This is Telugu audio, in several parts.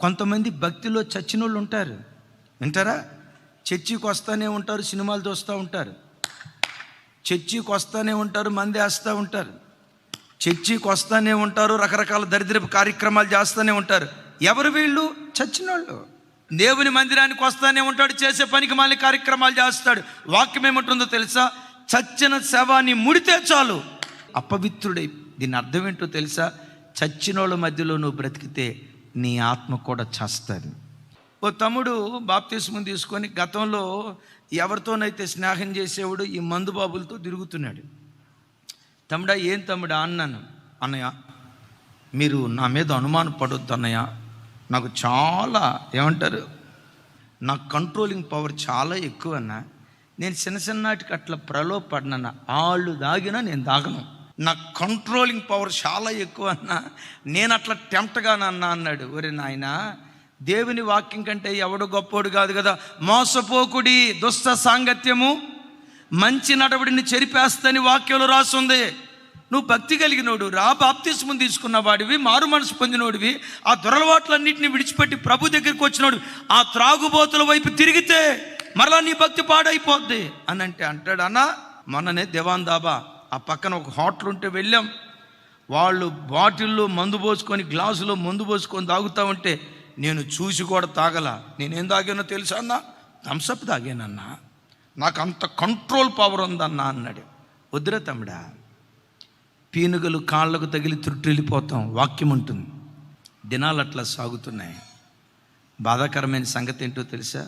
కొంతమంది భక్తిలో చచ్చిన వాళ్ళు ఉంటారు, వింటారా? చర్చికి వస్తూనే ఉంటారు, సినిమాలు చూస్తూ ఉంటారు, చర్చికి వస్తూనే ఉంటారు, మంది వేస్తూ ఉంటారు, చర్చికి వస్తూనే ఉంటారు, రకరకాల దరిద్రపు కార్యక్రమాలు చేస్తూనే ఉంటారు. ఎవరు వీళ్ళు? చచ్చిన వాళ్ళు. దేవుని మందిరానికి వస్తూనే ఉంటాడు, చేసే పనికి మళ్ళీ కార్యక్రమాలు చేస్తాడు. వాక్యం ఏమంటుందో తెలుసా? చచ్చిన శవాన్ని ముడితే చాలు అపవిత్రుడై. దీని అర్థం ఏంటో తెలుసా? చచ్చిన వాళ్ళ మధ్యలో నువ్వు బ్రతికితే నీ ఆత్మ కూడా చేస్తుంది. ఓ తమ్ముడు బాప్తిస్మం తీసుకొని గతంలో ఎవరితోనైతే స్నేహం చేసేవాడు ఈ మందు బాబులతో తిరుగుతున్నాడు. తమ్ముడా, ఏం తమ్ముడా అన్నాను. అన్నయ్య, మీరు నా మీద అనుమానం పడొద్దు అన్నయ్య, నాకు చాలా ఏమంటారు, నా కంట్రోలింగ్ పవర్ చాలా ఎక్కువ అన్న. నేను చిన్ననాటికి అట్లా ప్రలోభపడినా, వాళ్ళు దాగినా నేను దాగను. నా కంట్రోలింగ్ పవర్ చాలా ఎక్కువ అన్న, నేను అట్లా టెంప్ట్గానన్నా అన్నాడు. ఒరే నాయనా, దేవుని వాక్యం కంటే ఎవడు గొప్పోడు కాదు కదా. మోసపోకుడి, దుష్ట సాంగత్యము మంచి నడవడిని చెరిపేస్తని వాక్యంలో రాస్తుంది. నువ్వు భక్తి కలిగినోడు రా, బాప్తిస్మం తీసుకున్న వాడివి, మారు మనసు పొందినోడివి, ఆ దురలవాట్లన్నింటినీ విడిచిపెట్టి ప్రభు దగ్గరికి వచ్చినోడు, ఆ త్రాగుబోతుల వైపు తిరిగితే మరలా నీ భక్తి పాడైపోద్ది అని అంటాడు. అన్న, మొన్ననే దివాన్ దాబా ఆ పక్కన ఒక హోటల్ ఉంటే వెళ్ళాం. వాళ్ళు బాటిల్లో మందు పోసుకొని, గ్లాసులో మందు పోసుకొని తాగుతూ ఉంటే నేను చూసి కూడా తాగల. నేనేం తాగానో తెలుసా అన్న? థమ్సప్ తాగానన్నా, నాకు అంత కంట్రోల్ పవర్ ఉందన్నా అన్నాడు. వద్దురా తమ్ముడా, పీనుగలు కాళ్ళకు తగిలి త్రుట్టిల్లిపోతాం. వాక్యం ఉంటుంది. దినాలు అట్లా సాగుతున్నాయి. బాధాకరమైన సంగతి ఏంటో తెలుసా?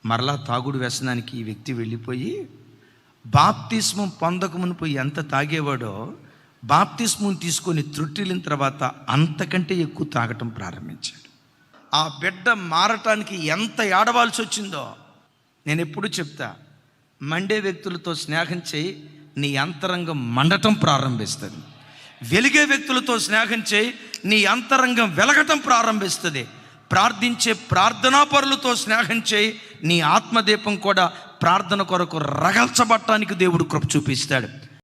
మరలా తాగుడు వ్యసనానికి ఈ వ్యక్తి వెళ్ళిపోయి బాప్తిస్మం పొందక మునుపు ఎంత తాగేవాడో బాప్తిస్మం తీసుకొని త్రుట్టిల్లిన తర్వాత అంతకంటే ఎక్కువ తాగటం ప్రారంభించాడు. ఆ బిడ్డ మారటానికి ఎంత ఏడవాల్సి వచ్చిందో. నేను ఎప్పుడు చెప్తా, మండే వ్యక్తులతో స్నేహం చేయి, నీ అంతరంగం మండటం ప్రారంభిస్తుంది. వెలిగే వ్యక్తులతో స్నేహం చేయి, నీ అంతరంగం వెలగటం ప్రారంభిస్తుంది. ప్రార్థించే ప్రార్థనాపరులతో స్నేహం చేయి, నీ ఆత్మదీపం కూడా ప్రార్థన కొరకు రగల్చబట్టానికి దేవుడు కృప చూపిస్తాడు.